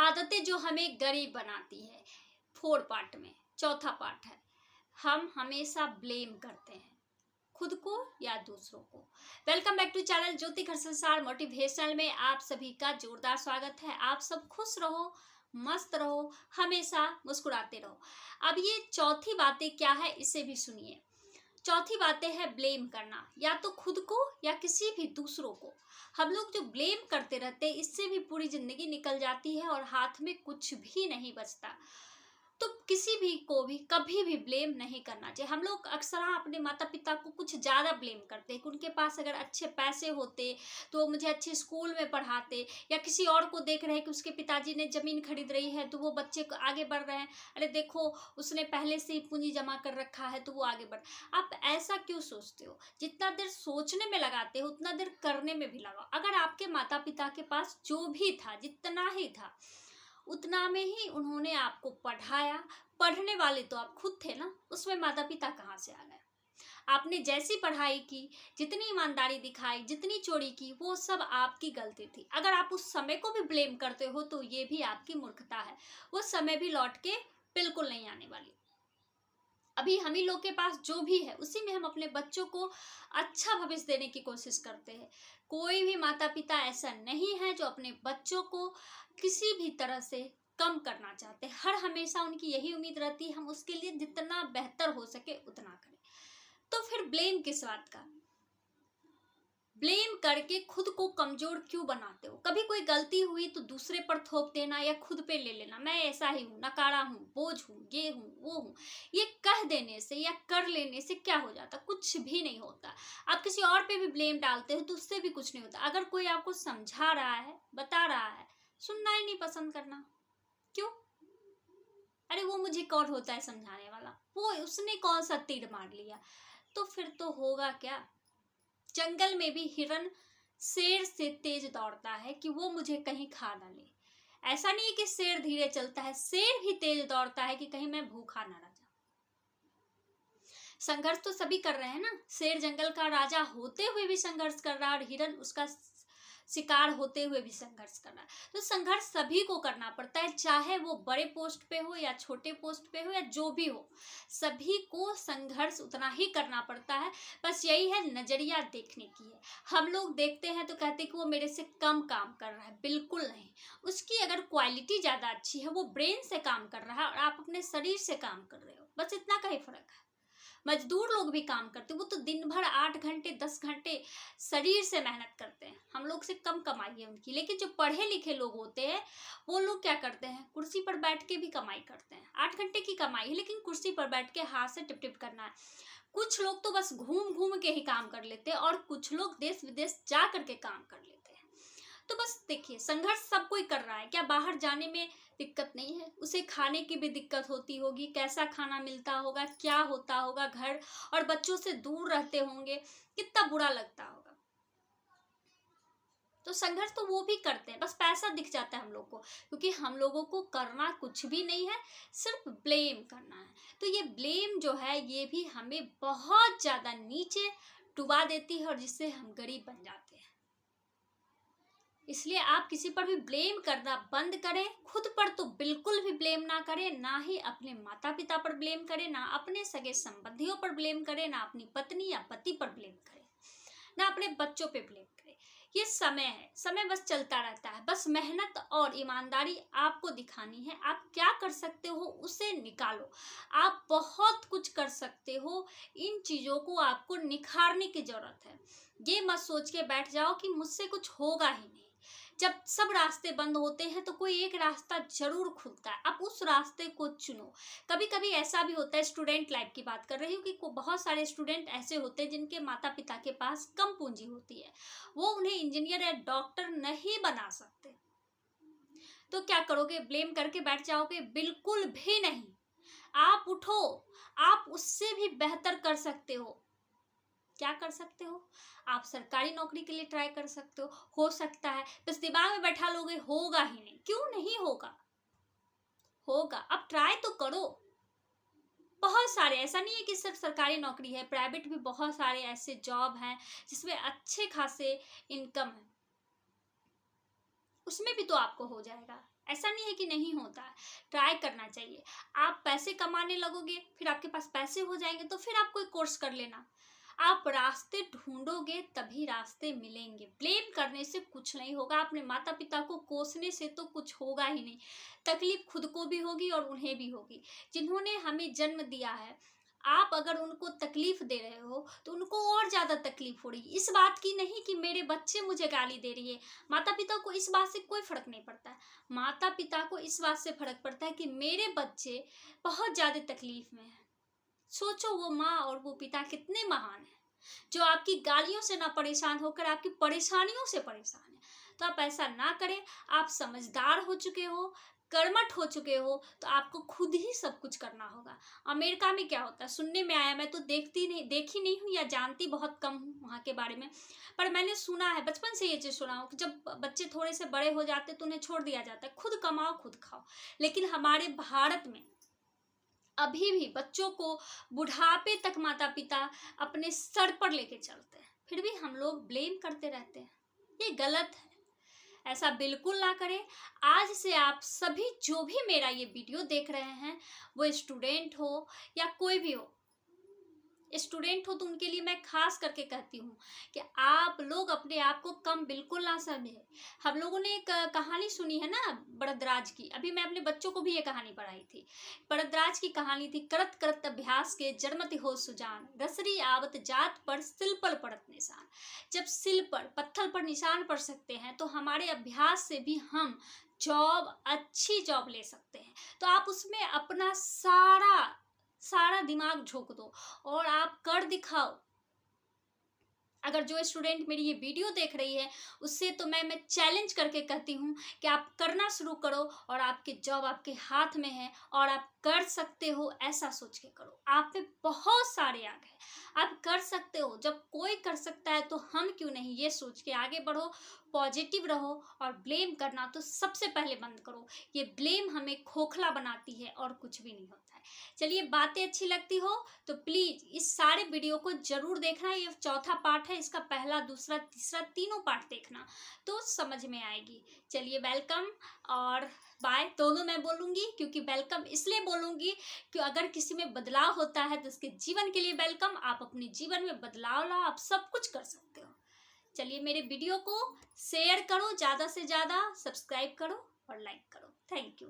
आदतें जो हमें गरीब बनाती है। 4 पार्ट में चौथा पार्ट है, हम हमेशा ब्लेम करते हैं खुद को या दूसरों को। वेलकम बैक टू चैनल ज्योति घर संसार मोटिवेशनल में आप सभी का जोरदार स्वागत है। आप सब खुश रहो, मस्त रहो, हमेशा मुस्कुराते रहो। अब ये चौथी बातें क्या है इसे भी सुनिए। चौथी बातें है ब्लेम करना, या तो खुद को या किसी भी दूसरों को। हम लोग जो ब्लेम करते रहते हैं इससे भी पूरी जिंदगी निकल जाती है और हाथ में कुछ भी नहीं बचता। तो किसी भी को भी कभी भी ब्लेम नहीं करना चाहिए। हम लोग अक्सर अपने माता पिता को कुछ ज़्यादा ब्लेम करते हैं कि उनके पास अगर अच्छे पैसे होते तो वो मुझे अच्छे स्कूल में पढ़ाते, या किसी और को देख रहे हैं कि उसके पिताजी ने ज़मीन खरीद रही है तो वो बच्चे को आगे बढ़ रहे हैं, अरे देखो उसने पहले से ही पूंजी जमा कर रखा है तो वो आगे बढ़। आप ऐसा क्यों सोचते हो? जितना देर सोचने में लगाते हो उतना देर करने में भी लगाओ। अगर आपके माता पिता के पास जो भी था, जितना ही था, उतना में ही उन्होंने आपको पढ़ाया। पढ़ने वाले तो आप खुद थे ना, उसमें माता पिता कहाँ से आ गए? आपने जैसी पढ़ाई की, जितनी ईमानदारी दिखाई, जितनी चोरी की, वो सब आपकी गलती थी। अगर आप उस समय को भी ब्लेम करते हो तो ये भी आपकी मूर्खता है। वो समय भी लौट के बिल्कुल नहीं आने वाली। अभी हम ही लोग के पास जो भी है उसी में हम अपने बच्चों को अच्छा भविष्य देने की कोशिश करते हैं। कोई भी माता पिता ऐसा नहीं है जो अपने बच्चों को किसी भी तरह से कम करना चाहते। हर हमेशा उनकी यही उम्मीद रहती है हम उसके लिए जितना बेहतर हो सके उतना करें। तो फिर ब्लेम किस बात का? ब्लेम करके खुद को कमजोर क्यों बनाते हो? कभी कोई गलती हुई तो दूसरे पर थोप देना या खुद पे ले लेना, मैं ऐसा ही हूँ, नकारा हूँ, बोझ हूँ, ये हूँ, वो हूँ। ये कह देने से या कर लेने से क्या हो जाता? कुछ भी नहीं होता। आप किसी और पे भी ब्लेम डालते हो तो उससे भी कुछ नहीं होता। अगर कोई आपको समझा रहा है, बता रहा है, सुनना ही नहीं पसंद करना, क्यों? अरे वो मुझे कौन होता है समझाने वाला, वो उसने कौन सा तीर मार लिया। तो फिर तो होगा क्या? जंगल में भी हिरन शेर से तेज दौड़ता है कि वो मुझे कहीं खा ना ले। ऐसा नहीं है कि शेर धीरे चलता है, शेर भी तेज दौड़ता है कि कहीं मैं भूखा ना रह जाऊं। संघर्ष तो सभी कर रहे हैं ना। शेर जंगल का राजा होते हुए भी संघर्ष कर रहा है और हिरन उसका शिकार होते हुए भी संघर्ष कर रहा है। तो संघर्ष सभी को करना पड़ता है, चाहे वो बड़े पोस्ट पे हो या छोटे पोस्ट पे हो या जो भी हो, सभी को संघर्ष उतना ही करना पड़ता है। बस यही है, नजरिया देखने की है। हम लोग देखते हैं तो कहते हैं कि वो मेरे से कम काम कर रहा है। बिल्कुल नहीं। उसकी अगर क्वालिटी ज़्यादा अच्छी है, वो ब्रेन से काम कर रहा है और आप अपने शरीर से काम कर रहे हो, बस इतना का ही फर्क है। मजदूर लोग भी काम करते हैं, वो तो दिन भर 8 घंटे 10 घंटे शरीर से मेहनत करते हैं। हम लोग से कम कमाई है उनकी। लेकिन जो पढ़े लिखे लोग होते हैं वो लोग क्या करते हैं? कुर्सी पर बैठ के भी कमाई करते हैं। 8 घंटे की कमाई है लेकिन कुर्सी पर बैठ के हाथ से टिप टिप करना है। कुछ लोग तो बस घूम घूम के ही काम कर लेते हैं और कुछ लोग देश विदेश जा करके काम कर लेते हैं। तो बस देखिए, संघर्ष सब कोई कर रहा है। क्या बाहर जाने में दिक्कत नहीं है? उसे खाने की भी दिक्कत होती होगी, कैसा खाना मिलता होगा, क्या होता होगा, घर और बच्चों से दूर रहते होंगे, कितना बुरा लगता होगा। तो संघर्ष तो वो भी करते हैं, बस पैसा दिख जाता है हम लोग को, क्योंकि हम लोगों को करना कुछ भी नहीं है, सिर्फ ब्लेम करना है। तो ये ब्लेम जो है ये भी हमें बहुत ज्यादा नीचे डुबा देती है और जिससे हम गरीब बन जाते हैं। इसलिए आप किसी पर भी ब्लेम करना बंद करें। खुद पर तो बिल्कुल भी ब्लेम ना करें, ना ही अपने माता पिता पर ब्लेम करें, ना अपने सगे संबंधियों पर ब्लेम करें, ना अपनी पत्नी या पति पर ब्लेम करें, ना अपने बच्चों पे ब्लेम करें। ये समय है, समय बस चलता रहता है। बस मेहनत और ईमानदारी आपको दिखानी है। आप क्या कर सकते हो उसे निकालो। आप बहुत कुछ कर सकते हो, इन चीज़ों को आपको निखारने की जरूरत है। ये मत सोच के बैठ जाओ कि मुझसे कुछ होगा ही नहीं। जब सब रास्ते बंद होते हैं तो कोई एक रास्ता जरूर खुलता है, आप उस रास्ते को चुनो। कभी कभी ऐसा भी होता है, स्टूडेंट लाइफ की बात कर रही हूँ, कि बहुत सारे स्टूडेंट ऐसे होते हैं जिनके माता पिता के पास कम पूंजी होती है, वो उन्हें इंजीनियर या डॉक्टर नहीं बना सकते। तो क्या करोगे? ब्लेम करके बैठ जाओगे? बिल्कुल भी नहीं। आप उठो, आप उससे भी बेहतर कर सकते हो। क्या कर सकते हो? आप सरकारी नौकरी के लिए ट्राई कर सकते हो सकता है। बस दिमाग में बैठा लोगे होगा ही नहीं। क्यों नहीं होगा? होगा। अब ट्राई तो करो। बहुत सारे, ऐसा नहीं है कि सिर्फ सरकारी नौकरी है, प्राइवेट भी बहुत सारे ऐसे जॉब हैं जिसमें अच्छे खासे इनकम है, उसमें भी तो आपको हो जाएगा। ऐसा नहीं है कि नहीं होता है, ट्राई करना चाहिए। आप पैसे कमाने लगोगे, फिर आपके पास पैसे हो जाएंगे तो फिर आप कोई कोर्स कर लेना। आप रास्ते ढूंढोगे तभी रास्ते मिलेंगे। ब्लेम करने से कुछ नहीं होगा, अपने माता पिता को कोसने से तो कुछ होगा ही नहीं। तकलीफ खुद को भी होगी और उन्हें भी होगी, जिन्होंने हमें जन्म दिया है। आप अगर उनको तकलीफ दे रहे हो तो उनको और ज़्यादा तकलीफ हो रही है। इस बात की नहीं कि मेरे बच्चे मुझे गाली दे रही है, माता पिता को इस बात से कोई फ़र्क नहीं पड़ता है। माता पिता को इस बात से फ़र्क पड़ता है कि मेरे बच्चे बहुत ज़्यादा तकलीफ में हैं। सोचो वो माँ और वो पिता कितने महान हैं, जो आपकी गालियों से ना परेशान होकर आपकी परेशानियों से परेशान है। तो आप ऐसा ना करें। आप समझदार हो चुके हो, कर्मठ हो चुके हो, तो आपको खुद ही सब कुछ करना होगा। अमेरिका में क्या होता है सुनने में आया, मैं तो देखी नहीं हूँ या जानती बहुत कम हूँ वहाँ के बारे में, पर मैंने सुना है, बचपन से ये चीज़ सुना हूँ कि जब बच्चे थोड़े से बड़े हो जाते तो उन्हें छोड़ दिया जाता है, खुद कमाओ खुद खाओ। लेकिन हमारे भारत में अभी भी बच्चों को बुढ़ापे तक माता पिता अपने सर पर लेके चलते हैं, फिर भी हम लोग ब्लेम करते रहते हैं। ये गलत है, ऐसा बिल्कुल ना करें। आज से आप सभी जो भी मेरा ये वीडियो देख रहे हैं, वो स्टूडेंट हो या कोई भी हो, स्टूडेंट हो तो उनके लिए मैं खास करके कहती हूँ कि आप लोग अपने आप को कम बिल्कुल ना समझें। हम लोगों ने एक कहानी सुनी है ना बरदराज की, अभी मैं अपने बच्चों को भी ये कहानी पढ़ाई थी। बरदराज की कहानी थी, करत करत अभ्यास के जड़मति हो सुजान, रसरी आवत जात पर सिल पर पड़त निशान। जब सिल पर पत्थर पर निशान पड़ सकते हैं तो हमारे अभ्यास से भी हम अच्छी जॉब ले सकते हैं। तो आप उसमें अपना सारा दिमाग झोंक दो और आप कर दिखाओ। अगर जो स्टूडेंट मेरी ये वीडियो देख रही है उससे तो मैं चैलेंज करके कहती हूँ कि आप करना शुरू करो और आपकी जॉब आपके हाथ में है और आप कर सकते हो, ऐसा सोच के करो। आप में बहुत सारे आग है, आप कर सकते हो। जब कोई कर सकता है तो हम क्यों नहीं, ये सोच के आगे बढ़ो, पॉजिटिव रहो और ब्लेम करना तो सबसे पहले बंद करो। ये ब्लेम हमें खोखला बनाती है और कुछ भी नहीं होता है। चलिए, बातें अच्छी लगती हो तो प्लीज़ इस सारे वीडियो को ज़रूर देखना। ये चौथा पार्ट है, इसका पहला दूसरा तीसरा तीनों पार्ट देखना तो समझ में आएगी। चलिए, वेलकम और बाय दोनों मैं बोलूँगी, क्योंकि वेलकम इसलिए बोलूँगी कि अगर किसी में बदलाव होता है तो उसके जीवन के लिए वेलकम। आप अपने जीवन में बदलाव लाओ, आप सब कुछ कर सकते हो। चलिए, मेरे वीडियो को शेयर करो, ज़्यादा से ज़्यादा सब्सक्राइब करो और लाइक करो। Thank you.